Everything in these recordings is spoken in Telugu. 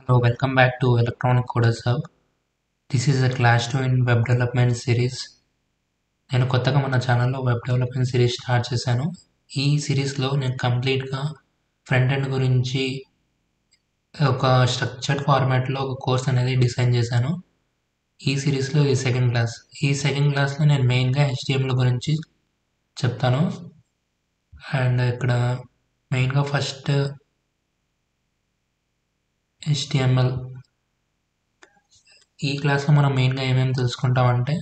Hello, welcome back to Electronic Coders Hub. This is a Class 2 in Web Development Series. నేను కొత్తగా మన ఛానల్లో వెబ్ డెవలప్మెంట్ సిరీస్ స్టార్ట్ చేశాను. ఈ సిరీస్లో నేను కంప్లీట్గా ఫ్రంట్ ఎండ్ గురించి ఒక స్ట్రక్చర్డ్ ఫార్మాట్లో ఒక కోర్స్ అనేది డిజైన్ చేశాను. ఈ సిరీస్లో ఈ సెకండ్ క్లాస్. ఈ సెకండ్ క్లాస్లో నేను మెయిన్గా HTML గురించి చెప్తాను. అండ్ ఇక్కడ మెయిన్గా ఫస్ట్ HTML. ఈ క్లాస్లో మనం మెయిన్గా ఏమేమి తెలుసుకుంటామంటే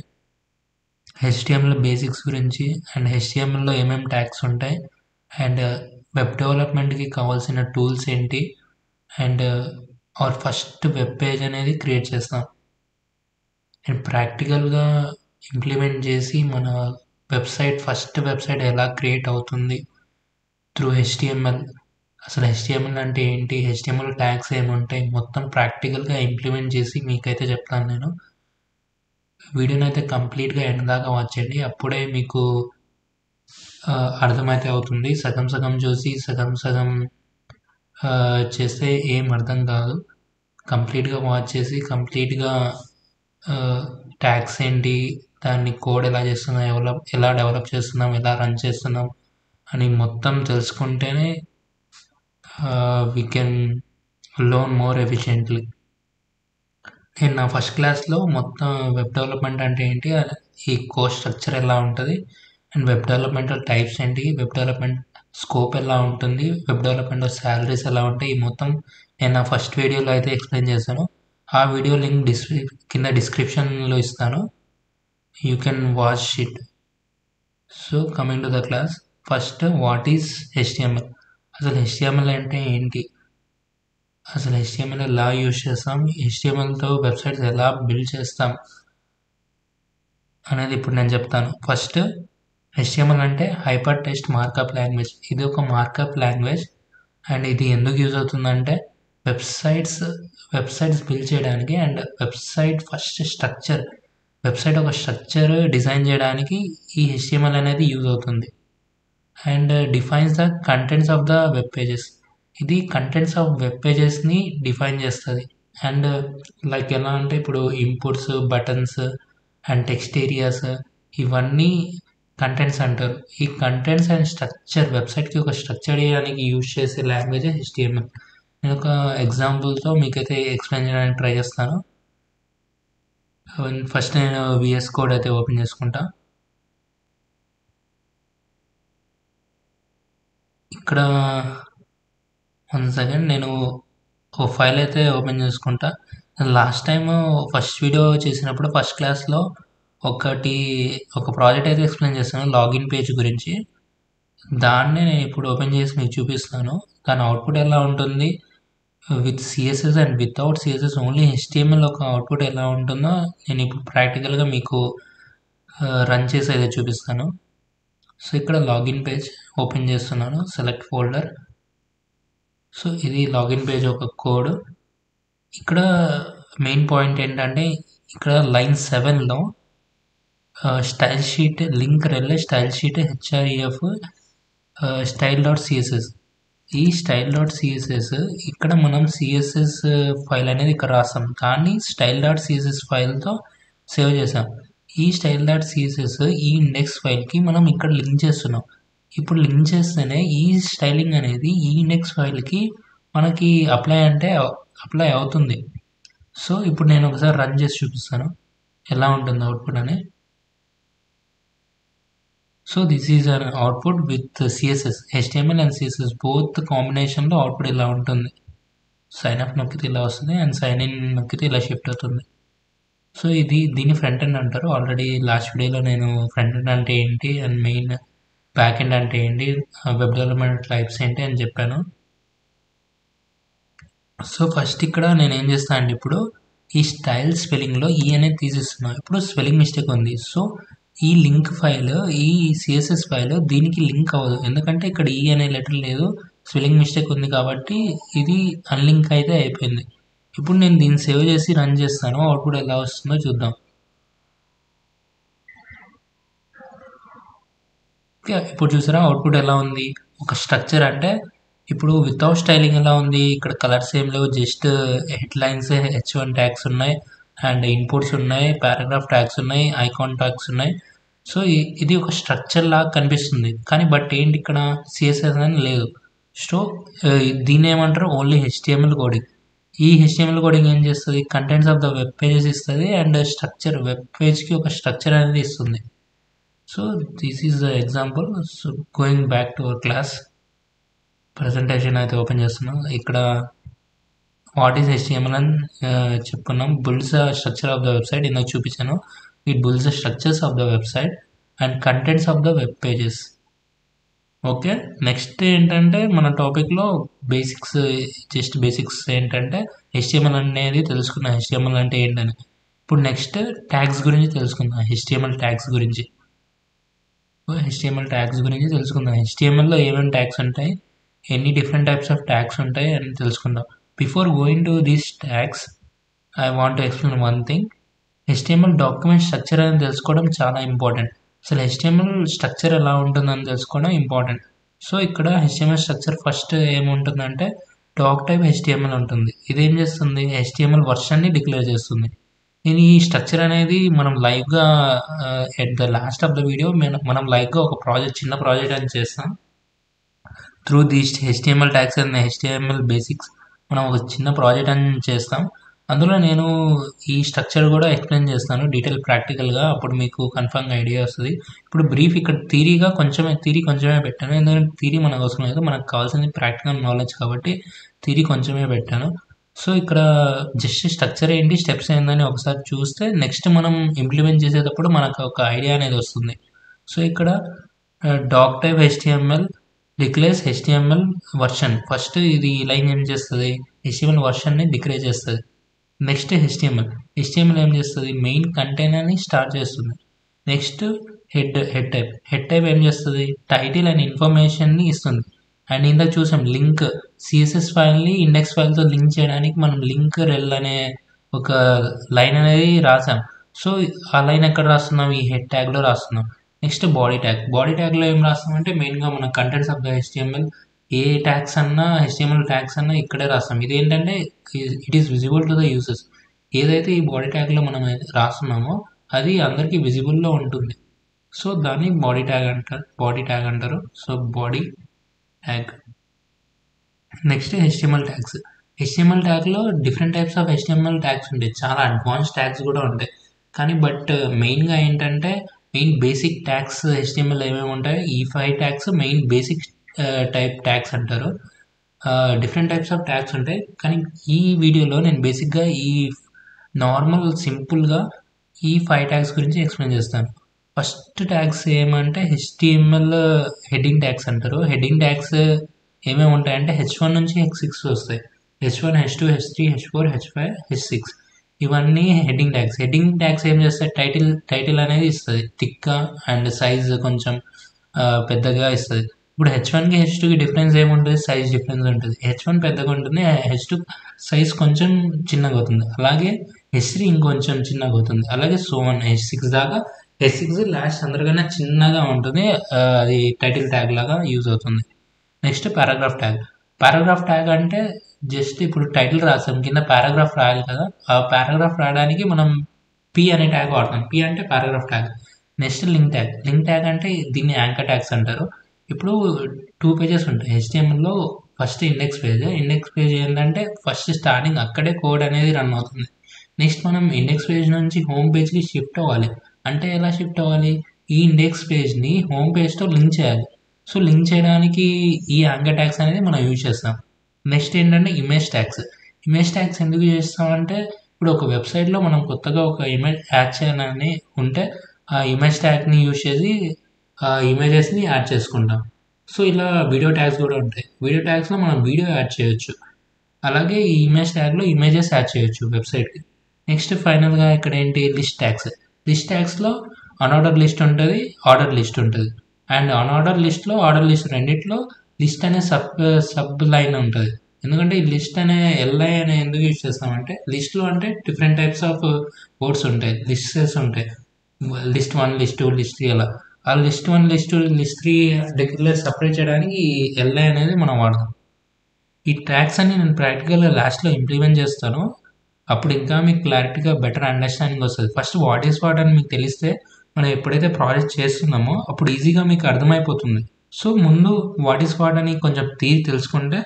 HTML బేసిక్స్ గురించి అండ్ HTMLలో ఏమేమి ట్యాగ్స్ ఉంటాయి అండ్ వెబ్ డెవలప్మెంట్కి కావాల్సిన టూల్స్ ఏంటి and hour first web page అనేది క్రియేట్ చేస్తాం అండ్ ప్రాక్టికల్గా ఇంప్లిమెంట్ చేసి మన ఫస్ట్ వెబ్సైట్ ఎలా క్రియేట్ అవుతుంది త్రూ HTML. అసలు HTML అంటే ఏంటి, HTML ట్యాగ్స్ ఏముంటాయి, మొత్తం ప్రాక్టికల్గా ఇంప్లిమెంట్ చేసి మీకైతే చెప్తాను. నేను వీడియోని అయితే కంప్లీట్గా ఎండ్ దాకా వాచ్ చేయండి, అప్పుడే మీకు అర్థమైతే అవుతుంది. సగం సగం చూసి సగం సగం చేస్తే ఏం అర్థం కాదు. కంప్లీట్గా వాచ్ చేసి కంప్లీట్గా ట్యాగ్స్ ఏంటి, దాన్ని కోడ్ ఎలా చేస్తున్నాం, ఎలా డెవలప్ చేస్తున్నాం, ఎలా రన్ చేస్తున్నాం అని మొత్తం తెలుసుకుంటేనే we can learn more efficiently. నేను నా ఫస్ట్ క్లాస్లో మొత్తం వెబ్ డెవలప్మెంట్ అంటే ఏంటి, ఈ కోర్స్ స్ట్రక్చర్ ఎలా ఉంటుంది అండ్ వెబ్ డెవలప్మెంట్ టైప్స్ ఏంటి, వెబ్ డెవలప్మెంట్ స్కోప్ ఎలా ఉంటుంది, వెబ్ డెవలప్మెంట్ శాలరీస్ ఎలా ఉంటాయి, ఈ మొత్తం నేను నా ఫస్ట్ వీడియోలో అయితే ఎక్స్ప్లెయిన్ చేశాను. ఆ వీడియో లింక్ కింద డిస్క్రిప్షన్లో ఇస్తాను, you can watch it. So coming to the class, first what is HTML. అసలు HTML అంటే ఏంటి, అసలు HTML ఎలా యూజ్ చేస్తాం, HTMLతో వెబ్సైట్స్ ఎలా బిల్డ్ చేస్తాం అనేది ఇప్పుడు నేను చెప్తాను. ఫస్ట్ HTML అంటే హైపర్ టెక్స్ట్ మార్కప్ లాంగ్వేజ్. ఇది ఒక మార్కప్ లాంగ్వేజ్ అండ్ ఇది ఎందుకు యూజ్ అవుతుందంటే వెబ్సైట్స్ బిల్డ్ చేయడానికి అండ్ వెబ్సైట్ ఒక స్ట్రక్చర్ డిజైన్ చేయడానికి ఈ HTML అనేది యూజ్ అవుతుంది. And defines the contents of the web pages. ఇది కంటెంట్స్ ఆఫ్ వెబ్ పేజెస్ని డిఫైన్ చేస్తుంది. అండ్ లైక్ ఎలా అంటే ఇప్పుడు inputs, buttons and text areas, ఇవన్నీ కంటెంట్స్ అంటారు. ఈ కంటెంట్స్ అండ్ స్ట్రక్చర్, వెబ్సైట్కి ఒక స్ట్రక్చర్ చేయడానికి యూజ్ చేసే లాంగ్వేజ్ HTML. నేను ఒక ఎగ్జాంపుల్తో మీకైతే ఎక్స్ప్లెయిన్ చేయడానికి ట్రై చేస్తాను. ఫస్ట్ నేను VS కోడ్ అయితే ఓపెన్ చేసుకుంటా. ఇక్కడ 1 సెకండ్ నేను ఒక ఫైల్ అయితే ఓపెన్ చేసుకుంటా. లాస్ట్ టైం ఫస్ట్ వీడియో చేసినప్పుడు ఫస్ట్ క్లాస్లో ఒక ప్రాజెక్ట్ అయితే ఎక్స్ప్లెయిన్ చేస్తాను, లాగిన్ పేజ్ గురించి. దాన్ని నేను ఇప్పుడు ఓపెన్ చేసి మీకు చూపిస్తాను. దాని అవుట్పుట్ ఎలా ఉంటుంది, with CSS and without CSS only HTML ఒక అవుట్పుట్ ఎలా ఉంటుందో నేను ఇప్పుడు ప్రాక్టికల్గా మీకు రన్ చేసి అయితే చూపిస్తాను. సో ఇక్కడ లాగిన్ పేజ్ ఓపెన్ చేస్తున్నాను, సెలెక్ట్ ఫోల్డర్. సో ఇది లాగిన్ పేజ్ ఒక కోడ్. ఇక్కడ మెయిన్ పాయింట్ ఏంటంటే ఇక్కడ line 7లో style sheet link రెల్ style sheet HREF style.css. ఈ style.css ఇక్కడ మనం CSS ఫైల్ అనేది ఇక్కడ రాస్తాం, కానీ style.css ఫైల్తో సేవ్ చేసాం. ఈ style.css ఈ ఇండెక్స్ ఫైల్కి మనం ఇక్కడ లింక్ చేస్తున్నాం. ఇప్పుడు లింక్ చేస్తేనే ఈ స్టైలింగ్ అనేది ఈ ఇండెక్స్ ఫైల్కి మనకి అప్లై అవుతుంది. సో ఇప్పుడు నేను ఒకసారి రన్ చేసి చూపిస్తాను ఎలా ఉంటుంది అవుట్పుట్ అని. So this is an output with CSS, HTML and CSS both కాంబినేషన్లో అవుట్పుట్ ఇలా ఉంటుంది. సైన్ అప్ నొక్కితే ఇలా వస్తుంది అండ్ సైన్ ఇన్ నొక్కితే ఇలా షిఫ్ట్ అవుతుంది. సో దీన్ని ఫ్రంట్ ఎండ్ అంటారు. ఆల్రెడీ లాస్ట్ వీడియోలో నేను ఫ్రంట్ ఎండ్ అంటే ఏంటి అండ్ మెయిన్ బ్యాక్ ఎండ్ అంటే ఏంటి, వెబ్ డెవలప్మెంట్ టైప్స్ ఏంటి అని చెప్పాను. సో ఫస్ట్ ఇక్కడ నేను ఏం చేస్తాను అంటే ఇప్పుడు ఈ స్టైల్ స్పెల్లింగ్లో ఈ అనేది తీసేస్తున్నాను. ఇప్పుడు స్పెల్లింగ్ మిస్టేక్ ఉంది. సో ఈ లింక్ ఫైల్, ఈ CSS ఫైల్ దీనికి లింక్ అవ్వదు, ఎందుకంటే ఇక్కడ ఈ అనే లెటర్ లేదు, స్పెల్లింగ్ మిస్టేక్ ఉంది కాబట్టి ఇది అన్లింక్ అయితే అయిపోయింది. ఇప్పుడు నేను దీన్ని సేవ్ చేసి రన్ చేస్తాను, అవుట్పుట్ ఎలా వస్తుందో చూద్దాం. ఓకే, ఇప్పుడు చూసారా అవుట్పుట్ ఎలా ఉంది. ఒక స్ట్రక్చర్ అంటే ఇప్పుడు వితౌట్ స్టైలింగ్ ఎలా ఉంది, ఇక్కడ కలర్స్ ఏం లేవు, జస్ట్ హెడ్లైన్స్ H1 ట్యాగ్స్ ఉన్నాయి అండ్ ఇన్పుట్స్ ఉన్నాయి, పారాగ్రాఫ్ ట్యాగ్స్ ఉన్నాయి, ఐకాన్ ట్యాగ్స్ ఉన్నాయి. సో ఇది ఒక స్ట్రక్చర్ లాగా కనిపిస్తుంది, కానీ బట్ ఏంటి ఇక్కడ సిఎస్ఎస్ అని లేదు. సో దీన్ని ఏమంటారు, ఓన్లీ HTML కోడింగ్. ఈ HTML కోడింగ్ ఏం చేస్తుంది, contents of the web pages ఇస్తుంది అండ్ స్ట్రక్చర్, వెబ్ పేజ్కి ఒక స్ట్రక్చర్ అనేది ఇస్తుంది. So this is the example. So going back to our class, presentation అయితే ఓపెన్ చేస్తున్నాం. ఇక్కడ వాట్ ఈస్ HTML అని చెప్పుకున్నాం. Builds the structure of the website, ఇందాక చూపించాను. It builds the structures of the website and contents of the web pages. Okay, next ఏంటంటే మన టాపిక్లో బేసిక్స్, జస్ట్ బేసిక్స్ ఏంటంటే HTML అనేది తెలుసుకున్నాం, HTML అంటే ఏంటని. ఇప్పుడు నెక్స్ట్ ట్యాగ్స్ గురించి తెలుసుకుందాం, HTML ట్యాగ్స్ గురించి. HTML ట్యాగ్స్ గురించి తెలుసుకుందాం. HTMLలో ఏమేమి ట్యాగ్స్ ఉంటాయి, ఎన్ని డిఫరెంట్ టైప్స్ ఆఫ్ ట్యాగ్స్ ఉంటాయి అని తెలుసుకుందాం. Before going to these tags, I want to explain one thing. HTML document structure అని తెలుసుకోవడం చాలా ఇంపార్టెంట్. అసలు HTML స్ట్రక్చర్ ఎలా ఉంటుందని తెలుసుకోవడం ఇంపార్టెంట్. సో ఇక్కడ HTML స్ట్రక్చర్ ఫస్ట్ ఏముంటుందంటే డాక్ టైప్ HTML ఉంటుంది. ఇదేం చేస్తుంది, HTML వర్షన్ని డిక్లేర్ చేస్తుంది. నేను ఈ స్ట్రక్చర్ అనేది మనం లైవ్గా at the last of the video మనం లైవ్గా ఒక ప్రాజెక్ట్, చిన్న ప్రాజెక్ట్ అని చేస్తాం. Through these HTML tags and HTML basics మనం ఒక చిన్న ప్రాజెక్ట్ అని చేస్తాం. అందులో నేను ఈ స్ట్రక్చర్ కూడా ఎక్స్ప్లెయిన్ చేస్తాను డీటెయిల్ ప్రాక్టికల్గా, అప్పుడు మీకు కన్ఫర్మ్గా ఐడియా వస్తుంది. ఇప్పుడు బ్రీఫ్ ఇక్కడ థియరీ కొంచెమే పెట్టాను, ఎందుకంటే థియరీ మనకు అవసరం లేదు, మనకు కావాల్సింది ప్రాక్టికల్ నాలెడ్జ్ కాబట్టి థియరీ కొంచెమే పెట్టాను. సో ఇక్కడ జస్ట్ స్ట్రక్చర్ ఏంటి, స్టెప్స్ ఏందని ఒకసారి చూస్తే నెక్స్ట్ మనం ఇంప్లిమెంట్ చేసేటప్పుడు మనకు ఒక ఐడియా అనేది వస్తుంది. సో ఇక్కడ doctype HTML declares HTML version. First ఇది ఈ లైన్ ఏం చేస్తుంది, HTML వర్షన్ని డిక్లేర్ చేస్తుంది. నెక్స్ట్ HTML ఏం చేస్తుంది, మెయిన్ కంటైనర్ని స్టార్ట్ చేస్తుంది. నెక్స్ట్ హెడ్ టైప్ ఏం చేస్తుంది, టైటిల్ అండ్ ఇన్ఫర్మేషన్ని ఇస్తుంది. అండ్ ఇందాక చూసాం లింక్, CSS ఫైల్ని ఇండెక్స్ ఫైల్తో లింక్ చేయడానికి మనం లింక్ రెల్ అనే ఒక లైన్ అనేది రాసాం. సో ఆ లైన్ ఎక్కడ రాస్తున్నాం, ఈ హెడ్ ట్యాగ్లో రాస్తున్నాం. నెక్స్ట్ బాడీ ట్యాగ్లో ఏం రాస్తాం అంటే మెయిన్గా మన contents of the HTML, A tags అన్నా HTML ట్యాగ్స్ అన్నా ఇక్కడే రాస్తాం. ఇదేంటంటే it is visible to the users. ఏదైతే ఈ బాడీ ట్యాగ్లో మనం రాస్తున్నామో అది అందరికీ విజిబుల్లో ఉంటుంది. సో దాన్ని బాడీ ట్యాగ్ అంటారు. So body tag. Next HTML ట్యాగ్లో different types of HTML tags ఉంటాయి, చాలా అడ్వాన్స్ ట్యాగ్స్ కూడా ఉంటాయి. కానీ బట్ మెయిన్గా ఏంటంటే మెయిన్ బేసిక్ ట్యాగ్స్ HTML ఏమేమి ఉంటాయి, ఈ 5 tags main basic type tags అంటారు. డిఫరెంట్ టైప్స్ ఆఫ్ ట్యాగ్స్ ఉంటాయి, కానీ ఈ వీడియోలో నేను బేసిక్గా ఈ నార్మల్ సింపుల్గా ఈ 5 ట్యాగ్స్ గురించి ఎక్స్ప్లెయిన్ చేస్తాను. ఫస్ట్ ట్యాగ్స్ ఏమంటే HTML హెడ్డింగ్ ట్యాగ్స్ అంటారు. హెడ్డింగ్ ట్యాగ్స్ ఏమేమి ఉంటాయంటే H1 నుంచి H6 వస్తాయి. H1, H2, H3, H4, H5, H6 ఇవన్నీ హెడ్డింగ్ ట్యాగ్స్ ఏం చేస్తాయి, టైటిల్ అనేది ఇస్తుంది థిక్గా అండ్ సైజ్ కొంచెం పెద్దగా ఇస్తుంది. ఇప్పుడు H1కి H2కి డిఫరెన్స్ ఏముంటుంది, సైజ్ డిఫరెన్స్ ఉంటుంది. H1 పెద్దగా ఉంటుంది, H2 సైజ్ కొంచెం చిన్నగా అవుతుంది. అలాగే H3 ఇంకొంచెం చిన్నగా అవుతుంది. అలాగే సో1 H6 దాకా. H6 లాస్ట్ అందరికన్నా చిన్నగా ఉంటుంది, అది టైటిల్ ట్యాగ్ లాగా యూజ్ అవుతుంది. నెక్స్ట్ పారాగ్రాఫ్ ట్యాగ్ అంటే జస్ట్ ఇప్పుడు టైటిల్ రాసాం, కింద పారాగ్రాఫ్ రాయాలి కదా, ఆ పారాగ్రాఫ్ రాయడానికి మనం P అనే ట్యాగ్ వాడతాం. P అంటే paragraph tag. Next link tag అంటే దీన్ని యాంకర్ ట్యాగ్స్ అంటారు. ఇప్పుడు 2 పేజెస్ ఉంటాయి HTMLలో. ఫస్ట్ ఇండెక్స్ పేజ్ ఏంటంటే ఫస్ట్ స్టార్టింగ్ అక్కడే కోడ్ అనేది రన్ అవుతుంది. నెక్స్ట్ మనం ఇండెక్స్ పేజ్ నుంచి హోమ్ పేజ్కి షిఫ్ట్ అవ్వాలి. అంటే ఎలా షిఫ్ట్ అవ్వాలి, ఈ ఇండెక్స్ పేజ్ని హోమ్ పేజ్తో లింక్ చేయాలి. సో లింక్ చేయడానికి ఈ యాంకర్ ట్యాగ్స్ అనేది మనం యూజ్ చేస్తాం. నెక్స్ట్ ఏంటంటే ఇమేజ్ ట్యాగ్స్ ఎందుకు చేస్తామంటే ఇప్పుడు ఒక వెబ్సైట్లో మనం కొత్తగా ఒక ఇమేజ్ యాడ్ చేయాలని ఉంటే ఆ ఇమేజ్ ట్యాగ్ని యూజ్ చేసి ఆ ఇమేజెస్ని యాడ్ చేసుకుంటాం. సో ఇలా వీడియో ట్యాగ్స్ కూడా ఉంటాయి. వీడియో ట్యాగ్స్లో మనం వీడియో యాడ్ చేయొచ్చు. అలాగే ఈ ఇమేజ్ ట్యాగ్లో ఇమేజెస్ యాడ్ చేయొచ్చు వెబ్సైట్కి. నెక్స్ట్ ఫైనల్గా ఇక్కడ ఏంటి, లిస్ట్ ట్యాగ్స్లో అన్ఆర్డర్ లిస్ట్ ఉంటుంది, ఆర్డర్ లిస్ట్ ఉంటుంది. అండ్ అన్ఆర్డర్ లిస్ట్లో, ఆర్డర్ లిస్ట్ రెండిట్లో లిస్ట్ అనే సబ్ లైన్ ఉంటుంది. ఎందుకంటే ఈ లిస్ట్ అనే LI అనే ఎందుకు యూజ్ చేస్తామంటే లిస్ట్లో అంటే డిఫరెంట్ టైప్స్ ఆఫ్ వర్డ్స్ ఉంటాయి, లిస్టెస్ ఉంటాయి. లిస్ట్ 1, లిస్ట్ 2, లిస్ట్ 3 అలా. ఆ list 1, list 2, list 3 declare separate చేయడానికి ఈ LI అనేది మనం వాడతాం. ఈ ట్యాగ్స్ అన్ని నేను ప్రాక్టికల్గా లాస్ట్లో ఇంప్లిమెంట్ చేస్తాను. అప్పుడు ఇంకా మీకు క్లారిటీగా బెటర్ అండర్స్టాండింగ్ వస్తుంది. ఫస్ట్ వాట్ ఈస్ వాట్ అని మీకు తెలిస్తే మనం ఎప్పుడైతే ప్రాజెక్ట్ చేస్తున్నామో అప్పుడు ఈజీగా మీకు అర్థమైపోతుంది. సో ముందు వాట్ ఈస్ వాట్ అని కొంచెం తెలుసుకుంటే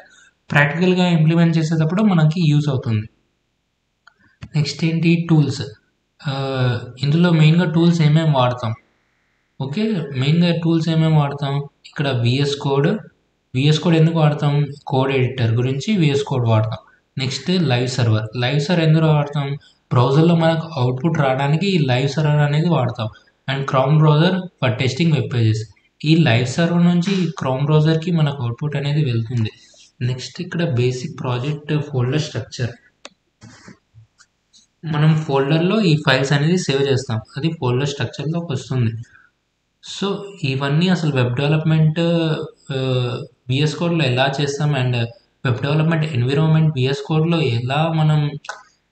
ప్రాక్టికల్గా ఇంప్లిమెంట్ చేసేటప్పుడు మనకి యూస్ అవుతుంది. నెక్స్ట్ ఏంటి, టూల్స్. ఇందులో మెయిన్గా టూల్స్ ఏమేమి వాడతాం? ఓకే, మెయిన్గా టూల్స్ ఏమేమి వాడతాం? ఇక్కడ విఎస్ కోడ్ ఎందుకు వాడతాం? కోడ్ ఎడిటర్ గురించి విఎస్ కోడ్ వాడతాం. నెక్స్ట్ లైవ్ సర్వర్ ఎందుకు వాడతాం? బ్రౌజర్లో మనకు అవుట్పుట్ రావడానికి ఈ లైవ్ సర్వర్ అనేది వాడతాం. And chrome browser for testing web pages. ఈ లైవ్ సర్వర్ నుంచి క్రోమ్ బ్రౌజర్కి మనకు అవుట్పుట్ అనేది వెళ్తుంది. నెక్స్ట్ ఇక్కడ బేసిక్ ప్రాజెక్ట్ ఫోల్డర్ స్ట్రక్చర్. మనం ఫోల్డర్లో ఈ ఫైల్స్ అనేది సేవ్ చేస్తాం, అది ఫోల్డర్ స్ట్రక్చర్లోకి వస్తుంది. సో ఇవన్నీ అసలు వెబ్ డెవలప్మెంట్ విఎస్ కోడ్లో ఎలా చేస్తాం and web development environment VS కోడ్లో ఎలా మనం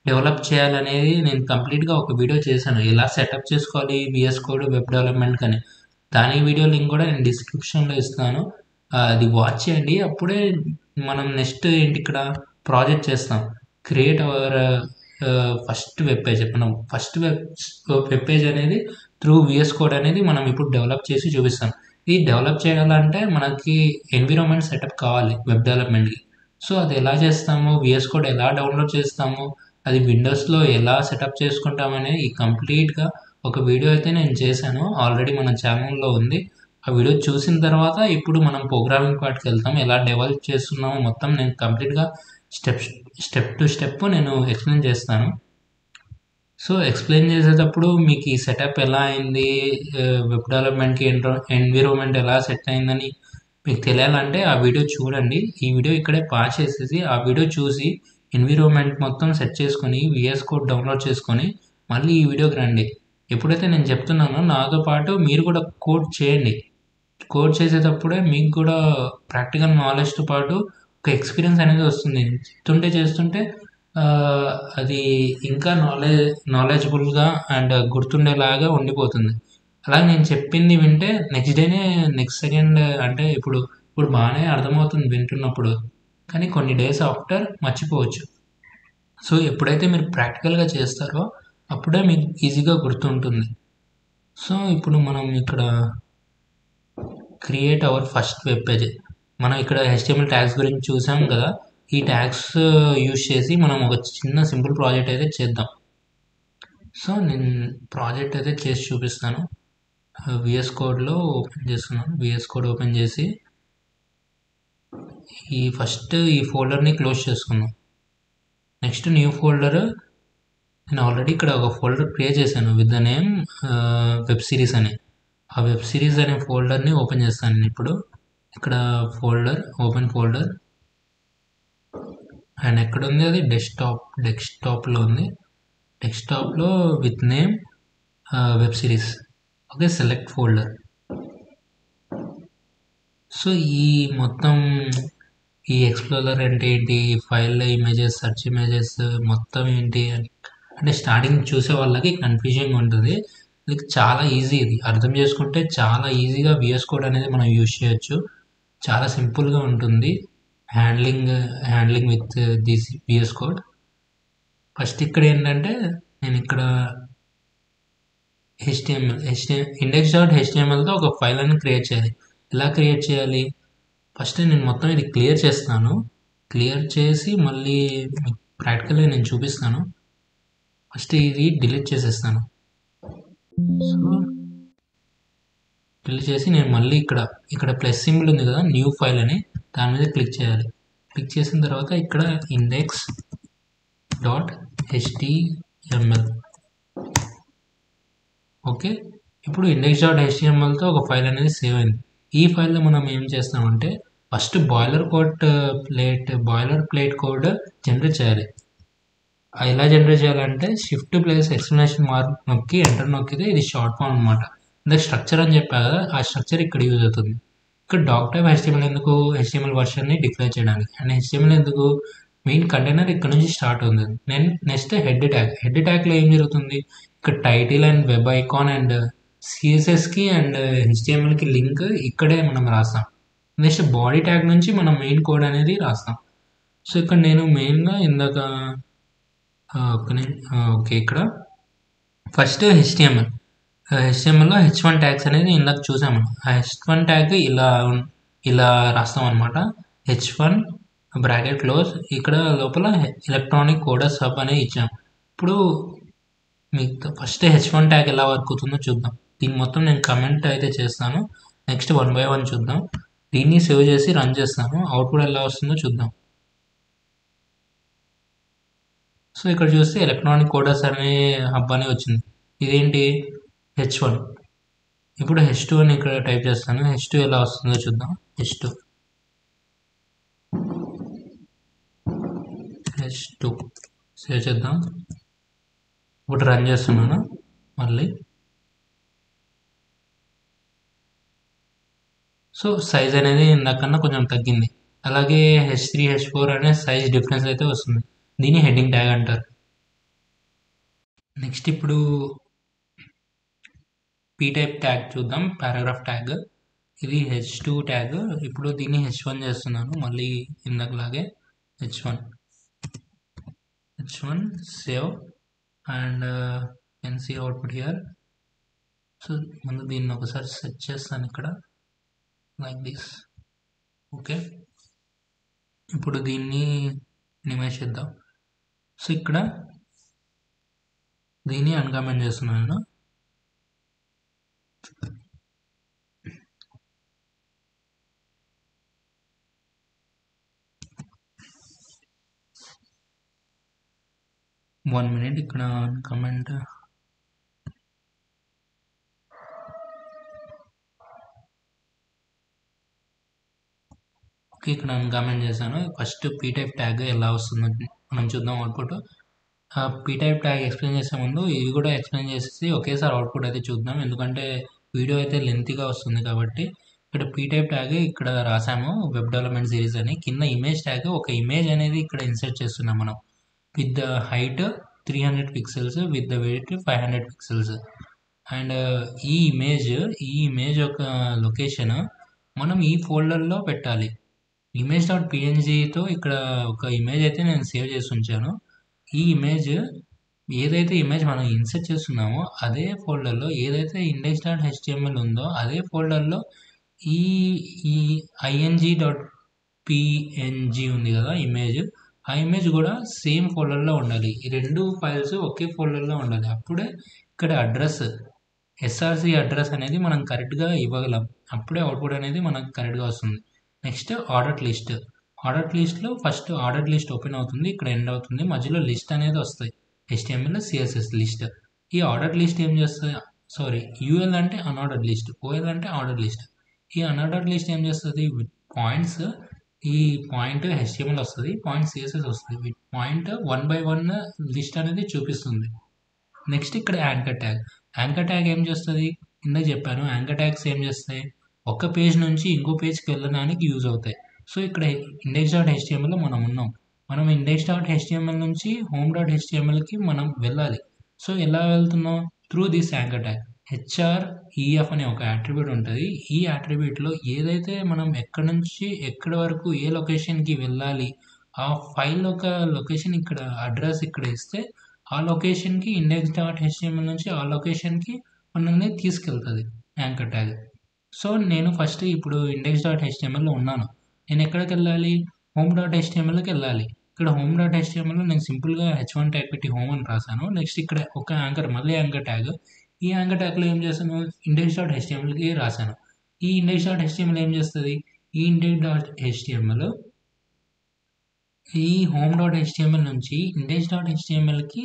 డెవలప్ చేయాలనేది నేను కంప్లీట్గా ఒక వీడియో చేశాను, ఎలా సెటప్ చేసుకోవాలి విఎస్ కోడ్ వెబ్ డెవలప్మెంట్ అని. దాని వీడియో లింక్ కూడా నేను డిస్క్రిప్షన్లో ఇస్తాను, అది వాచ్ చేయండి. అప్పుడే మనం నెక్స్ట్ ఏంటి ఇక్కడ ప్రాజెక్ట్ చేస్తాం, create our first web page. మనం ఫస్ట్ వెబ్ పేజ్ అనేది త్రూ విఎస్ కోడ్ అనేది మనం ఇప్పుడు డెవలప్ చేసి చూపిస్తాం. ఇది డెవలప్ చేయాలంటే మనకి ఎన్విరాన్మెంట్ సెటప్ కావాలి వెబ్ డెవలప్మెంట్కి. సో అది ఎలా చేస్తాము, విఎస్ కోడ్ ఎలా డౌన్లోడ్ చేస్తాము, అది విండోస్లో ఎలా సెటప్ చేసుకుంటామనేది ఈ కంప్లీట్గా ఒక వీడియో అయితే నేను చేశాను, ఆల్రెడీ మన ఛానల్లో ఉంది. ఆ వీడియో చూసిన తర్వాత ఇప్పుడు మనం ప్రోగ్రామింగ్ పార్ట్కి వెళ్తాం, ఎలా డెవలప్ చేస్తున్నామో మొత్తం నేను కంప్లీట్గా స్టెప్ టు స్టెప్ నేను ఎక్స్ప్లెయిన్ చేస్తాను. సో ఎక్స్ప్లెయిన్ చేసేటప్పుడు మీకు ఈ సెటప్ ఎలా అయింది, వెబ్ డెవలప్మెంట్కి ఎన్విరాన్మెంట్ ఎలా సెట్ అయిందని మీకు తెలియాలంటే ఆ వీడియో చూడండి. ఈ వీడియో ఇక్కడే పాస్ చేసేసి ఆ వీడియో చూసి ఎన్విరాన్మెంట్ మొత్తం సెట్ చేసుకొని విఎస్ కోడ్ డౌన్లోడ్ చేసుకొని మళ్ళీ ఈ వీడియోకి రండి. ఎప్పుడైతే నేను చెప్తున్నానో నాతో పాటు మీరు కూడా కోడ్ చేయండి. కోడ్ చేసేటప్పుడే మీకు కూడా ప్రాక్టికల్ నాలెడ్జ్తో పాటు ఒక ఎక్స్పీరియన్స్ అనేది వస్తుంది. చేస్తుంటే అది ఇంకా నాలెడ్జబుల్గా అండ్ గుర్తుండేలాగా ఉండిపోతుంది. అలాగే నేను చెప్పింది వింటే నెక్స్ట్ సెకండ్ అంటే ఇప్పుడు బాగానే అర్థమవుతుంది వింటున్నప్పుడు, కానీ కొన్ని డేస్ ఆఫ్టర్ మర్చిపోవచ్చు. సో ఎప్పుడైతే మీరు ప్రాక్టికల్గా చేస్తారో అప్పుడే మీకు ఈజీగా గుర్తుంటుంది. సో ఇప్పుడు మనం ఇక్కడ create our first web page. మనం ఇక్కడ HTML ట్యాగ్స్ గురించి చూసాం కదా, ఈ ట్యాగ్స్ యూజ్ చేసి మనం ఒక చిన్న సింపుల్ ప్రాజెక్ట్ అయితే చేద్దాం. సో నేను ప్రాజెక్ట్ అయితే చేసి చూపిస్తాను. విఎస్ కోడ్లో ఓపెన్ చేస్తున్నాను. విఎస్ కోడ్ ఓపెన్ చేసి ఫస్ట్ ఈ ఫోల్డర్ని క్లోజ్ చేసుకున్నాం. నెక్స్ట్ న్యూ ఫోల్డర్, నేను ఆల్రెడీ ఇక్కడ ఒక ఫోల్డర్ క్రియేట్ చేశాను with the name web series అని. ఆ వెబ్ సిరీస్ అనే ఫోల్డర్ని ఓపెన్ చేస్తాను నేను ఇప్పుడు. ఇక్కడ ఫోల్డర్, ఓపెన్ ఫోల్డర్, అండ్ ఎక్కడ ఉంది అది డెస్క్టాప్లో ఉంది. డెస్క్టాప్లో with name web series. Okay, select folder. So ఈ మొత్తం ఈ ఎక్స్ప్లోరర్ అంటే ఏంటి, ఫైల్ ఇమేజెస్, సెర్చ్ ఇమేజెస్ మొత్తం ఏంటి అంటే స్టార్టింగ్ చూసే వాళ్ళకి కన్ఫ్యూజింగ్ ఉంటుంది. ఇది చాలా ఈజీ, ఇది అర్థం చేసుకుంటే చాలా ఈజీగా విఎస్ కోడ్ అనేది మనం యూజ్ చేయొచ్చు. చాలా సింపుల్గా ఉంటుంది handling with this VS code. First ఇక్కడ ఏంటంటే నేను ఇక్కడ index.htmlతో ఒక ఫైల్ అని క్రియేట్ చేయాలి. ఎలా క్రియేట్ చేయాలి, ఫస్ట్ నేను మొత్తం ఇది క్లియర్ చేస్తాను. క్లియర్ చేసి మళ్ళీ ప్రాక్టికల్గా నేను చూపిస్తాను. ఫస్ట్ ఇది డిలీట్ చేసేస్తాను. సో డిలీట్ చేసి నేను మళ్ళీ ఇక్కడ ప్లస్ సింబల్ ఉంది కదా, న్యూ ఫైల్ అని, దాని మీద క్లిక్ చేయాలి. క్లిక్ చేసిన తర్వాత ఇక్కడ index.html. ఓకే, ఇప్పుడు index.htmlతో ఒక ఫైల్ అనేది సేవ్ అయింది. ఈ ఫైల్లో మనం ఏం చేస్తామంటే first boiler plate code generate చేయాలి. ఎలా జనరేట్ చేయాలంటే షిఫ్ట్ ప్లస్ ఎక్స్క్లమేషన్ మార్క్ నొక్కి ఎంటర్ నొక్కితే ఇది షార్ట్ ఫామ్ అనమాట. ఇందాక స్ట్రక్చర్ అని చెప్పా కదా, ఆ స్ట్రక్చర్ ఇక్కడ యూజ్ అవుతుంది. ఇక్కడ డాక్ టైప్ HTML ఎందుకు, HTML వర్షన్ని డిక్లేర్ చేయడానికి. అండ్ HTML ఎందుకు, మెయిన్ కంటైనర్ ఇక్కడ నుంచి స్టార్ట్ అవుతుంది. నెక్స్ట్ హెడ్ ట్యాగ్లో ఏం జరుగుతుంది, ఇక్కడ title and web icon and CSSకి అండ్ HTMLకి లింక్ ఇక్కడే మనం రాస్తాం. నెక్స్ట్ బాడీ ట్యాగ్ నుంచి మనం మెయిన్ కోడ్ అనేది రాస్తాం. సో ఇక్కడ నేను మెయిన్గా ఇందాక ఓకే ఇక్కడ ఫస్ట్ హెచ్టిఎంఎల్ హెచ్టిఎంఎల్లో హెచ్1 ట్యాగ్స్ అనేది ఇందాక చూసాము. ఆ హెచ్1 ట్యాగ్ ఇలా రాస్తాం అనమాట. హెచ్1 బ్రాకెట్ క్లోజ్, ఇక్కడ లోపల ఎలక్ట్రానిక్ కోడర్ సబ్ అనేది ఇచ్చాం. ఇప్పుడు మీకు ఫస్ట్ హెచ్1 ట్యాగ్ ఎలా వర్క్ అవుతుందో చూద్దాం. దీన్ని మొత్తం నేను కమెంట్ అయితే చేస్తాను. నెక్స్ట్ 1 by 1 చూద్దాం. దీన్ని సేవ్ చేసి రన్ చేస్తాను. అవుట్పుట్ ఎలా వస్తుందో చూద్దాం. సో ఇక్కడ చూస్తే ఎలక్ట్రానిక్ కోడర్స్ అనే హబ్ అని వచ్చింది. ఇదేంటి హెచ్1. ఇప్పుడు హెచ్2 అని ఇక్కడ టైప్ చేస్తాను. హెచ్2 ఎలా వస్తుందో చూద్దాం. హెచ్2 సేవ్ చేద్దాం. ఇప్పుడు రన్ చేస్తున్నాను మళ్ళీ. సో సైజ్ అనేది ఇందాకన్నా కొంచెం తగ్గింది. అలాగే హెచ్3 హెచ్4 అనే సైజ్ డిఫరెన్స్ అయితే వస్తుంది. దీన్ని హెడ్డింగ్ ట్యాగ్ అంటారు. నెక్స్ట్ ఇప్పుడు పీ టైప్ ట్యాగ్ చూద్దాం. పారాగ్రాఫ్ ట్యాగ్, ఇది హెచ్2 ట్యాగ్. ఇప్పుడు దీన్ని హెచ్1 చేస్తున్నాను మళ్ళీ ఇందాకలాగే. H one save and can see output here. So ముందు దీన్ని ఒకసారి సెట్ చేస్తాను ఇక్కడ లైక్ దిస్. ఓకే, ఇప్పుడు దీన్ని నిమేష్ చేద్దాం. సో ఇక్కడ దీన్ని అన్కామెంట్ చేస్తున్నాను. వన్ మినిట్, ఇక్కడ కమెంట్. ఓకే, ఇక్కడ అన్కామెంట్ చేశాను. ఫస్ట్ పీ టైప్ ట్యాగ్ ఎలా వస్తుందో మనం చూద్దాం output. P type tag explain చేసే ముందు ఇవి కూడా ఎక్స్ప్లెయిన్ చేసేసి ఒకేసారి అవుట్పుట్ అయితే చూద్దాం, ఎందుకంటే వీడియో అయితే లెంతీగా వస్తుంది కాబట్టి. ఇక్కడ పీ టైప్ ట్యాగ్ ఇక్కడ రాసాము వెబ్ డెవలప్మెంట్ సిరీస్ అని. కింద ఇమేజ్ ట్యాగ్, ఒక ఇమేజ్ అనేది ఇక్కడ ఇన్సర్ట్ చేస్తున్నాం మనం. With the height 300 pixels, with the weight 500 pixels. And ఈ ఇమేజ్ యొక్క లొకేషన్ మనం ఈ ఫోల్డర్లో పెట్టాలి. image.pngతో ఇక్కడ ఒక ఇమేజ్ అయితే నేను సేవ్ చేసి ఉంచాను. ఈ ఇమేజ్ ఏదైతే ఇమేజ్ మనం ఇన్సర్ట్ చేస్తున్నామో అదే ఫోల్డర్లో ఏదైతే index.html ఉందో అదే ఫోల్డర్లో ఈ ఈ ing.png ఉంది కదా ఇమేజ్, ఆ ఇమేజ్ కూడా సేమ్ ఫోల్డర్లో ఉండాలి. ఈ రెండు ఫైల్స్ ఒకే ఫోల్డర్లో ఉండాలి. అప్పుడే ఇక్కడ అడ్రస్ ఎస్ఆర్సి అడ్రస్ అనేది మనం కరెక్ట్గా ఇవ్వగలం. అప్పుడే అవుట్పుట్ అనేది మనకు కరెక్ట్గా వస్తుంది. నెక్స్ట్ ఆర్డర్ లిస్ట్లో ఫస్ట్ ఆర్డర్ లిస్ట్ ఓపెన్ అవుతుంది, ఇక్కడ ఎండ్ అవుతుంది, మధ్యలో లిస్ట్ అనేది వస్తాయి. HTML CSS list. ఈ ఆర్డర్ లిస్ట్ ఏం చేస్తుంది, యూఎల్ అంటే అన్ఆర్డర్డ్ లిస్ట్, ఓఎల్ అంటే ఆర్డర్ లిస్ట్. ఈ అన్ఆర్డర్డ్ లిస్ట్ ఏం చేస్తుంది, విత్ పాయింట్స్, ఈ పాయింట్ HTML వస్తుంది, పాయింట్ CSS వస్తుంది. విత్ పాయింట్ 1 by 1 లిస్ట్ అనేది చూపిస్తుంది. నెక్స్ట్ ఇక్కడ యాంకర్ ట్యాగ్ ఏం చేస్తుంది, కింద చెప్పాను. యాంకర్ ట్యాగ్స్ ఏం చేస్తాయి, ఒక పేజ్ నుంచి ఇంకో పేజ్కి వెళ్ళడానికి యూజ్ అవుతాయి. సో ఇక్కడ index.htmlలో మనం ఉన్నాం. మనం index.html నుంచి home.htmlకి మనం వెళ్ళాలి. సో ఎలా వెళ్తున్నాం, through this anchor tag. href అనే ఒక అట్రిబ్యూట్ ఉంటుంది. ఈ అట్రిబ్యూట్లో ఏదైతే మనం ఎక్కడి నుంచి ఎక్కడి వరకు ఏ లొకేషన్కి వెళ్ళాలి, ఆ ఫైల్ యొక్క లొకేషన్ ఇక్కడ అడ్రస్ ఇక్కడ ఇస్తే ఆ లొకేషన్కి index.html నుంచి ఆ లొకేషన్కి మనల్ని తీసుకెళ్తుంది యాంకర్ ట్యాగ్. సో నేను ఫస్ట్ ఇప్పుడు index.htmlలో ఉన్నాను. నేను ఎక్కడికి వెళ్ళాలి, home.htmlకి వెళ్ళాలి. ఇక్కడ home.htmlలో నేను సింపుల్గా h1 ట్యాగ్ పెట్టి హోమ్ అని రాశాను. నెక్స్ట్ ఇక్కడ ఒక మళ్ళీ యాంకర్ ట్యాగ్. ఈ యాంకర్ ట్యాగ్లో ఏం చేస్తాను, index.htmlకి రాశాను. ఈ index.html ఏం చేస్తుంది, ఈ index.html ఈ home.html నుంచి index.htmlకి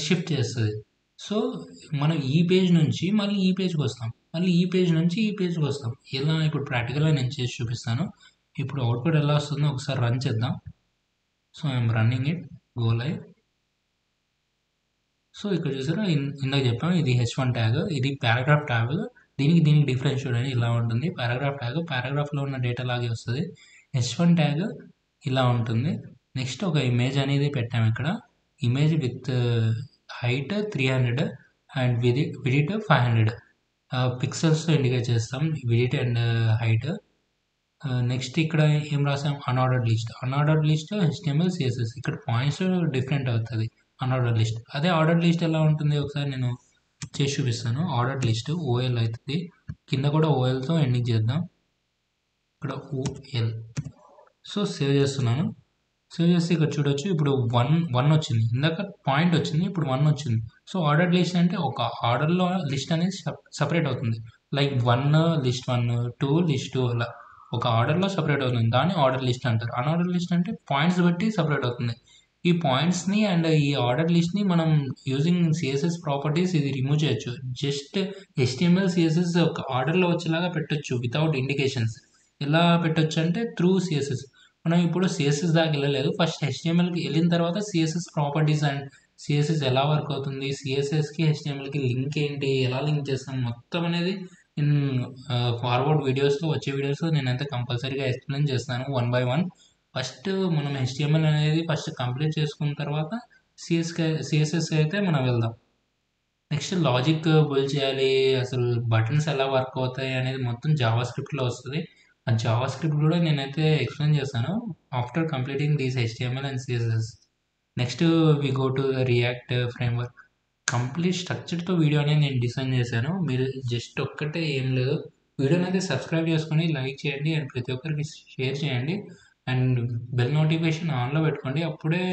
షిఫ్ట్ చేస్తుంది. సో మనం ఈ పేజ్ నుంచి మళ్ళీ ఈ పేజ్కి వస్తాం, మళ్ళీ ఈ పేజ్ నుంచి ఈ పేజ్కి వస్తాం. ఎలా ఇప్పుడు ప్రాక్టికల్గా నేను చేసి చూపిస్తాను. ఇప్పుడు అవుట్పుట్ ఎలా వస్తుందో ఒకసారి రన్ చేద్దాం. So I'm running it, go live. So ఇక్కడ చూసారా, ఇందాక చెప్పాము ఇది H1 ట్యాగ్, ఇది పారాగ్రాఫ్ ట్యాగ్. దీనికి డిఫరెన్స్ చూడండి, ఇలా ఉంటుంది. పారాగ్రాఫ్ ట్యాగ్ పారాగ్రాఫ్లో ఉన్న డేటా లాగే వస్తుంది. H1 ట్యాగ్ ఇలా ఉంటుంది. నెక్స్ట్ ఒక ఇమేజ్ అనేది పెట్టాము ఇక్కడ. Image with height 300 and width 500 పిక్సెల్స్తో ఇండికేట్ చేస్తాం విడిట్ అండ్ హైట్. నెక్స్ట్ ఇక్కడ ఏం రాసాం, unordered list. Unordered list HTML CSS, ఇక్కడ పాయింట్స్ డిఫరెంట్ అవుతుంది అన్ఆర్డర్డ్ లిస్ట్. అదే ఆర్డర్డ్ లిస్ట్ ఎలా ఉంటుంది ఒకసారి నేను చేసి చూపిస్తాను. ఆర్డర్డ్ లిస్ట్ OL అవుతుంది, కింద కూడా OLతో ఎండింగ్ చేద్దాం, ఇక్కడ OL. సో సేవ్ చేస్తున్నాను. సేవ్ చేస్తే ఇక్కడ చూడొచ్చు, ఇప్పుడు వన్ వచ్చింది, ఇందాక పాయింట్ వచ్చింది, ఇప్పుడు 1 వచ్చింది. సో ఆర్డర్డ్ లిస్ట్ అంటే ఒక ఆర్డర్లో లిస్ట్ అనేది సపరేట్ అవుతుంది. లైక్ 1 లిస్ట్ 1, 2 లిస్ట్ 2, అలా ఒక ఆర్డర్లో సపరేట్ అవుతుంది, దాన్ని ఆర్డర్ లిస్ట్ అంటారు. అన్ఆర్డర్ లిస్ట్ అంటే పాయింట్స్ బట్టి సపరేట్ అవుతుంది. ఈ పాయింట్స్ని అండ్ ఈ ఆర్డర్ లిస్ట్ని మనం యూజింగ్ CSS ప్రాపర్టీస్ ఇది రిమూవ్ చేయొచ్చు. జస్ట్ HTML CSS ఒక ఆర్డర్లో వచ్చేలాగా పెట్టొచ్చు వితౌట్ ఇండికేషన్స్. ఎలా పెట్టొచ్చు అంటే త్రూ CSS. మనం ఇప్పుడు CSS దాకా వెళ్ళలేదు, ఫస్ట్ HTMLకి వెళ్ళిన తర్వాత CSS ప్రాపర్టీస్ అండ్ CSS ఎలా వర్క్ అవుతుంది, CSSకి HTMLకి లింక్ ఏంటి, ఎలా లింక్ చేస్తాం మొత్తం అనేది ఇన్ ఫార్వర్డ్ వీడియోస్లో, వచ్చే వీడియోస్లో నేనైతే కంపల్సరీగా ఎక్స్ప్లెయిన్ చేస్తాను 1 by 1. ఫస్ట్ మనం HTML అనేది ఫస్ట్ కంప్లీట్ చేసుకున్న తర్వాత CSS అయితే మనం వెళ్దాం. నెక్స్ట్ లాజిక్ బిల్డ్ చేయాలి, అసలు బటన్స్ ఎలా వర్క్ అవుతాయి అనేది మొత్తం జావా స్క్రిప్ట్లో వస్తుంది. ఆ జావా స్క్రిప్ట్ కూడా నేనైతే ఎక్స్ప్లెయిన్ చేస్తాను after completing these HTML and CSS. Next we go to react framework. Complete స్ట్రక్చర్తో వీడియో అనేది నేను డిజైన్ చేశాను. మీరు జస్ట్ ఒక్కటే ఏం లేదు, వీడియోని అయితే సబ్స్క్రైబ్ చేసుకొని లైక్ చేయండి అండ్ ప్రతి ఒక్కరికి షేర్ చేయండి అండ్ బెల్ నోటిఫికేషన్ ఆన్లో పెట్టుకోండి. అప్పుడే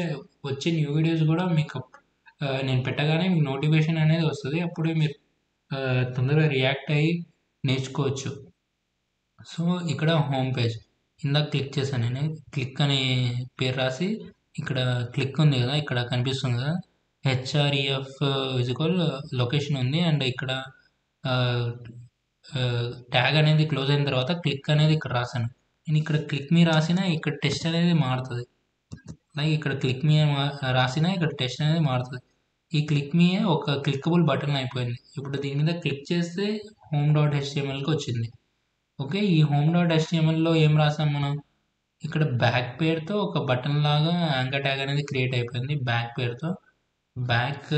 వచ్చే న్యూ వీడియోస్ కూడా మీకు నేను పెట్టగానే మీకు నోటిఫికేషన్ అనేది వస్తుంది. అప్పుడే మీరు తొందరగా రియాక్ట్ అయ్యి నేర్చుకోవచ్చు. సో ఇక్కడ హోమ్ పేజ్ ఇందాక క్లిక్ చేశాను, నేను క్లిక్ అనే పేరు రాసి ఇక్కడ క్లిక్ ఉంది కదా, ఇక్కడ కనిపిస్తుంది కదా, HREF విజికల్ లొకేషన్ ఉంది అండ్ ఇక్కడ ట్యాగ్ అనేది క్లోజ్ అయిన తర్వాత క్లిక్ అనేది ఇక్కడ రాశాను. నేను ఇక్కడ క్లిక్ మీ రాసినా ఇక్కడ టెస్ట్ అనేది మారుతుంది. లైక్ ఇక్కడ క్లిక్ మీ రాసినా ఇక్కడ టెస్ట్ అనేది మారుతుంది. ఈ క్లిక్ మీ ఒక క్లిక్కబుల్ బటన్ అయిపోయింది. ఇప్పుడు దీని మీద క్లిక్ చేస్తే home.htmlకి వచ్చింది. ఓకే, ఈ home.htmlలో ఏం రాసాం మనం, ఇక్కడ బ్యాక్ పేరుతో ఒక బటన్ లాగా యాంకర్ ట్యాగ్ అనేది క్రియేట్ అయిపోయింది. బ్యాక్ పేరుతో బ్యాక్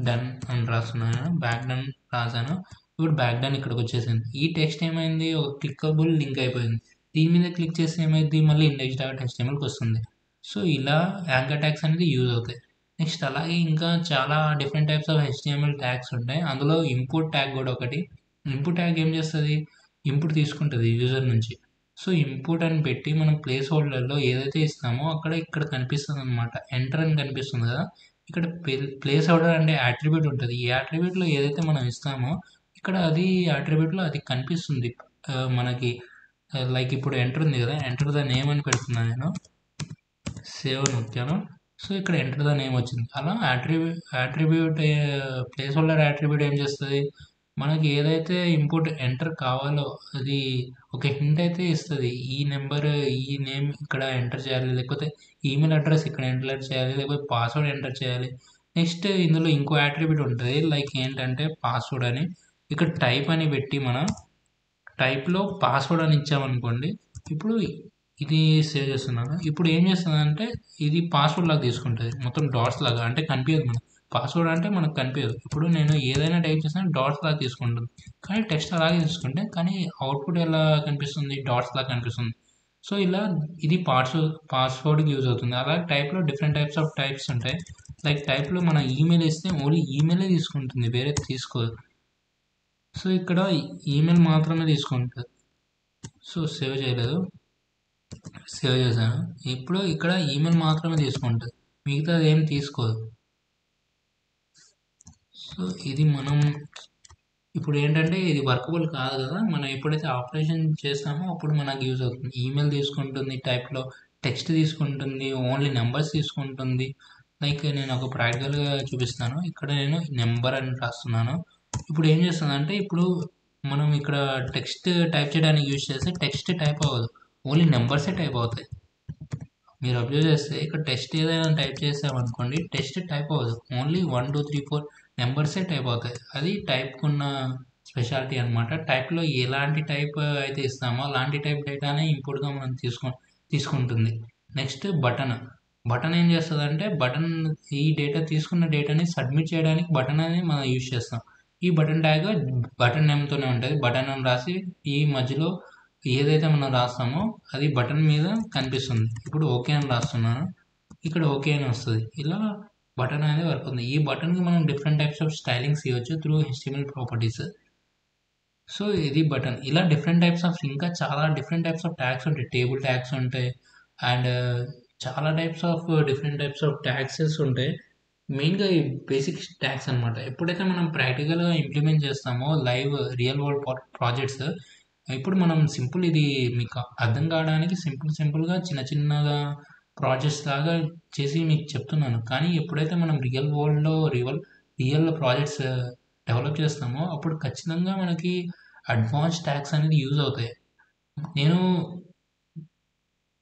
డన్ అని రాస్తున్నాను, బ్యాక్ డన్ రాసాను. ఇప్పుడు బ్యాక్ డన్ ఇక్కడికి వచ్చేసింది. ఈ టెక్స్ట్ ఏమైంది, ఒక క్లిక్కబుల్ లింక్ అయిపోయింది. దీని మీద క్లిక్ చేస్తే ఏమైంది, మళ్ళీ index.htmlకి వస్తుంది. సో ఇలా యాంకర్ ట్యాగ్స్ అనేది యూజ్ అవుతాయి. నెక్స్ట్ అలాగే ఇంకా చాలా different types of HTML tags ఉంటాయి. అందులో ఇంపుట్ ట్యాగ్ కూడా ఒకటి. ఇంపుట్ ట్యాగ్ ఏం చేస్తుంది, ఇంపుట్ తీసుకుంటుంది యూజర్ నుంచి. సో ఇంపుట్ అని పెట్టి మనం ప్లేస్ హోల్డర్లో ఏదైతే ఇస్తామో అక్కడ ఇక్కడ కనిపిస్తుంది అనమాట, ఎంటర్ అని కనిపిస్తుంది కదా. ఇక్కడ ప్లేస్ హోల్డర్ అంటే యాట్రిబ్యూట్ ఉంటుంది. ఈ యాట్రిబ్యూట్లో ఏదైతే మనం ఇస్తామో ఇక్కడ అది యాట్రిబ్యూట్లో అది కనిపిస్తుంది మనకి. లైక్ ఇప్పుడు ఎంటర్ ఉంది కదా, ఎంటర్ ద నేమ్ అని పెడుతున్నాను నేను, సేవ్ నొక్కాను. సో ఇక్కడ ఎంటర్ ద నేమ్ వచ్చింది. అలా యాట్రిబ్యూట్ ప్లేస్ హోల్డర్ యాట్రిబ్యూట్ ఏం చేస్తుంది, మనకి ఏదైతే ఇంపుట్ ఎంటర్ కావాలో అది ఒక హింట్ అయితే ఇస్తుంది. ఈ నెంబర్ ఈ నేమ్ ఇక్కడ ఎంటర్ చేయాలి, లేకపోతే ఈమెయిల్ అడ్రస్ ఇక్కడ ఎంటర్ చేయాలి, లేకపోతే పాస్వర్డ్ ఎంటర్ చేయాలి. నెక్స్ట్ ఇందులో ఇంకో యాట్రిబ్యూట్ ఉంటుంది, లైక్ ఏంటంటే పాస్వర్డ్ అని. ఇక్కడ టైప్ అని పెట్టి మనం టైప్లో పాస్వర్డ్ అని ఇచ్చామనుకోండి, ఇప్పుడు ఇది సేవ్ చేస్తున్నాను. ఇప్పుడు ఏం చేస్తుందంటే ఇది పాస్వర్డ్ లాగా తీసుకుంటుంది, మొత్తం డాట్స్ లాగా, అంటే కనిపించదు మనకు. పాస్వర్డ్ అంటే మనకు కనిపించదు. ఇప్పుడు నేను ఏదైనా టైప్ చేసినా డాట్స్ లాగా తీసుకుంటుంది, కానీ టెక్స్ట్ అలాగే తీసుకుంటే కానీ అవుట్పుట్ ఎలా కనిపిస్తుంది, డాట్స్ లాగా కనిపిస్తుంది. సో ఇలా ఇది పాస్వర్డ్కి యూజ్ అవుతుంది. అలాగే టైప్లో డిఫరెంట్ టైప్స్ ఆఫ్ టైప్స్ ఉంటాయి. లైక్ టైప్లో మన ఈమెయిల్ ఇస్తే ఓన్లీ ఈమెయిలే తీసుకుంటుంది, వేరే తీసుకోదు. సో ఇక్కడ ఈమెయిల్ మాత్రమే తీసుకుంటుంది. సో సేవ్ చేయలేదు, సేవ్ చేశాను. ఇప్పుడు ఇక్కడ ఈమెయిల్ మాత్రమే తీసుకుంటుంది, మిగతాది ఏం తీసుకోదు. సో ఇది మనం ఇప్పుడు ఏంటంటే ఇది వర్కబుల్ కాదు కదా, మనం ఎప్పుడైతే ఆపరేషన్ చేస్తామో అప్పుడు మనకు యూజ్ అవుతుంది. ఈమెయిల్ తీసుకుంటుంది, టైప్లో టెక్స్ట్ తీసుకుంటుంది, ఓన్లీ నెంబర్స్ తీసుకుంటుంది. లైక్ నేను ఒక ప్రాక్టికల్గా చూపిస్తాను. ఇక్కడ నేను నెంబర్ అని రాస్తున్నాను. ఇప్పుడు ఏం చేస్తుందంటే, ఇప్పుడు మనం ఇక్కడ టెక్స్ట్ టైప్ చేయడానికి యూజ్ చేస్తే టెక్స్ట్ టైప్ అవ్వదు, ఓన్లీ నెంబర్సే టైప్ అవుతాయి. మీరు అబ్జర్వ్ చేస్తే ఇక్కడ టెక్స్ట్ ఏదైనా టైప్ చేసామనుకోండి, టెక్స్ట్ టైప్ అవ్వదు, ఓన్లీ 1 2 3 4 నెంబర్సే టైప్ అవుతాయి. అది టైప్కున్న స్పెషాలిటీ అనమాట. టైప్లో ఎలాంటి టైప్ అయితే ఇస్తామో అలాంటి టైప్ డేటానే ఇంపుట్గా మనం తీసుకుంటుంది. నెక్స్ట్ బటన్ ఏం చేస్తుందంటే, బటన్ ఈ డేటా తీసుకున్న డేటాని సబ్మిట్ చేయడానికి బటన్ అనేది మనం యూజ్ చేస్తాం. ఈ బటన్ ట్యాగ్ బటన్ నేమ్తోనే ఉంటుంది. బటన్ అని రాసి ఈ మధ్యలో ఏదైతే మనం రాస్తామో అది బటన్ మీద కనిపిస్తుంది. ఇప్పుడు ఓకే అని రాస్తున్నాను, ఇక్కడ ఓకే అని వస్తుంది. ఇలా బటన్ అనేది వర్క్ అవుతుంది. ఈ బటన్కి మనం డిఫరెంట్ టైప్స్ ఆఫ్ స్టైలింగ్స్ ఇవ్వచ్చు త్రూ HTML ప్రాపర్టీస్. సో ఇది బటన్. ఇలా డిఫరెంట్ టైప్స్ ఆఫ్ ఇంకా చాలా డిఫరెంట్ టైప్స్ ఆఫ్ ట్యాగ్స్ ఉంటాయి. టేబుల్ ట్యాగ్స్ ఉంటాయి అండ్ చాలా types of different types of ట్యాగ్సెస్ ఉంటాయి. మెయిన్గా ఈ బేసిక్ ట్యాగ్స్ అనమాట. ఎప్పుడైతే మనం ప్రాక్టికల్గా ఇంప్లిమెంట్ చేస్తామో లైవ్ రియల్ వరల్డ్ ప్రాజెక్ట్స్, ఇప్పుడు మనం సింపుల్ ఇది మీకు అర్థం కావడానికి సింపుల్గా చిన్న చిన్నగా ప్రాజెక్ట్స్ లాగా చేసి మీకు చెప్తున్నాను. కానీ ఎప్పుడైతే మనం రియల్ వరల్డ్లో రియల్ ప్రాజెక్ట్స్ డెవలప్ చేస్తామో అప్పుడు ఖచ్చితంగా మనకి అడ్వాన్స్ ట్యాగ్స్ అనేది యూజ్ అవుతాయి. నేను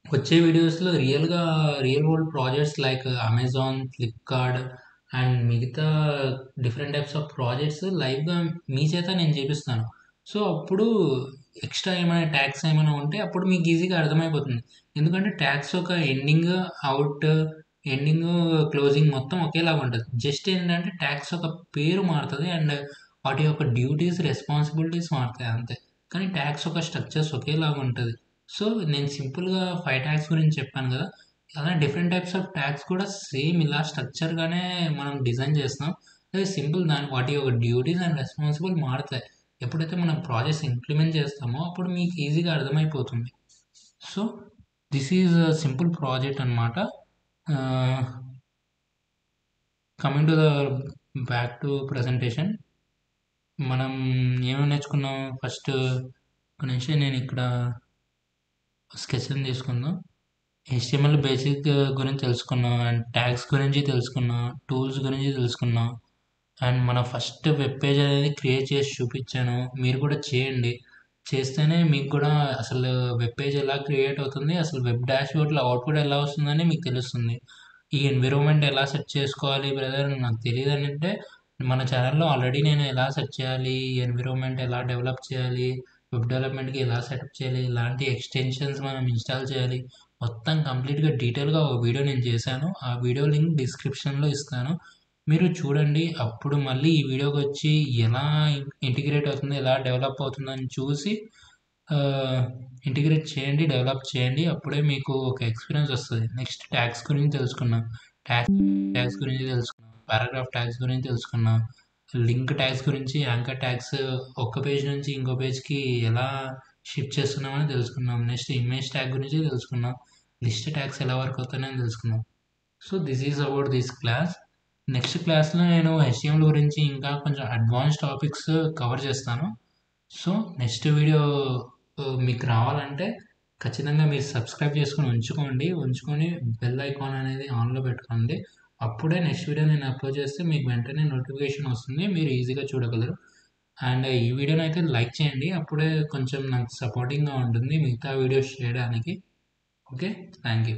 వచ్చే వీడియోస్లో real world projects like Amazon, Flipkart and మిగతా డిఫరెంట్ టైప్స్ ఆఫ్ ప్రాజెక్ట్స్ లైవ్గా మీ చేత నేను చేపిస్తాను. సో అప్పుడు ఎక్స్ట్రా ఏమైనా ట్యాగ్స్ ఏమైనా ఉంటే అప్పుడు మీకు ఈజీగా అర్థమైపోతుంది. ఎందుకంటే ట్యాగ్స్ ఒక అవుట్ ఎండింగ్, క్లోజింగ్ మొత్తం ఒకేలాగా ఉంటుంది. జస్ట్ ఏంటంటే ట్యాగ్స్ ఒక పేరు మారుతుంది అండ్ వాటి యొక్క డ్యూటీస్, రెస్పాన్సిబిలిటీస్ మారుతాయి అంతే. కానీ ట్యాగ్స్ ఒక స్ట్రక్చర్స్ ఒకేలాగా ఉంటుంది. సో నేను సింపుల్గా 5 ట్యాగ్స్ గురించి చెప్పాను కదా, అలా డిఫరెంట్ టైప్స్ ఆఫ్ ట్యాగ్స్ కూడా సేమ్ ఇలా స్ట్రక్చర్గానే మనం డిజైన్ చేస్తాం. అదే సింపుల్ వాటి యొక్క డ్యూటీస్ అండ్ రెస్పాన్సిబుల్ మారుతాయి. ఎప్పుడైతే మనం ప్రాజెక్ట్స్ ఇంప్లిమెంట్ చేస్తామో అప్పుడు మీకు ఈజీగా అర్థమైపోతుంది. So this is simple project అనమాట. Coming to the back to presentation, మనం ఏమేమి నేర్చుకున్నాం ఫస్ట్. ఒక నిమిషం నేను ఇక్కడ స్కెచ్ని తీసుకుందాం. HTML బేసిక్ గురించి తెలుసుకున్నాం అండ్ ట్యాగ్స్ గురించి తెలుసుకున్నాం, టూల్స్ గురించి తెలుసుకున్నాం అండ్ మన ఫస్ట్ వెబ్ పేజ్ అనేది క్రియేట్ చేసి చూపించాను. మీరు కూడా చేయండి. చేస్తేనే మీకు కూడా అసలు వెబ్ పేజ్ ఎలా క్రియేట్ అవుతుంది, అసలు వెబ్ డాష్బోర్డ్లో అవుట్పుట్ ఎలా వస్తుందని మీకు తెలుస్తుంది. ఈ ఎన్విరాన్మెంట్ ఎలా సెట్ చేసుకోవాలి బ్రదర్ నాకు తెలియదు అని అంటే మన ఛానల్లో ఆల్రెడీ నేను ఎలా సెట్ చేయాలి, ఎన్విరాన్మెంట్ ఎలా డెవలప్ చేయాలి, వెబ్ డెవలప్మెంట్కి ఎలా సెటప్ చేయాలి, ఇలాంటి ఎక్స్టెన్షన్స్ మనం ఇన్స్టాల్ చేయాలి, మొత్తం కంప్లీట్గా డీటెయిల్గా ఒక వీడియో నేను చేశాను. ఆ వీడియో లింక్ డిస్క్రిప్షన్లో ఇస్తాను, మీరు చూడండి. అప్పుడు మళ్ళీ ఈ వీడియోకి వచ్చి ఎలా ఇంటిగ్రేట్ అవుతుంది, ఎలా డెవలప్ అవుతుందని చూసి ఇంటిగ్రేట్ చేయండి, డెవలప్ చేయండి. అప్పుడే మీకు ఒక ఎక్స్పీరియన్స్ వస్తుంది. నెక్స్ట్ ట్యాగ్స్ గురించి తెలుసుకున్నాం, ట్యాగ్స్ గురించి తెలుసుకున్నాం, పారాగ్రాఫ్ ట్యాగ్స్ గురించి తెలుసుకున్నాం, లింక్ ట్యాగ్స్ గురించి, యాంకర్ ట్యాగ్స్ ఒక్క పేజ్ నుంచి ఇంకో పేజ్కి ఎలా షిఫ్ట్ చేస్తున్నామని తెలుసుకున్నాం. నెక్స్ట్ ఇమేజ్ ట్యాగ్ గురించి తెలుసుకున్నాం, లిస్ట్ ట్యాగ్స్ ఎలా వర్క్ అవుతాయని తెలుసుకున్నాం. So this is about this class. Next క్లాస్లో నేను HTML గురించి ఇంకా కొంచెం అడ్వాన్స్ టాపిక్స్ కవర్ చేస్తాను. సో నెక్స్ట్ వీడియో మీకు రావాలంటే ఖచ్చితంగా మీరు సబ్స్క్రైబ్ చేసుకొని ఉంచుకొని బెల్ ఐకాన్ అనేది ఆన్లో పెట్టుకోండి. అప్పుడే నెక్స్ట్ వీడియో నేను అప్లోడ్ చేస్తే మీకు వెంటనే నోటిఫికేషన్ వస్తుంది, మీరు ఈజీగా చూడగలరు. అండ్ ఈ వీడియోని అయితే లైక్ చేయండి, అప్పుడే కొంచెం నాకు సపోర్టింగ్గా ఉంటుంది మిగతా వీడియోస్ చేయడానికి. Okay, thank you.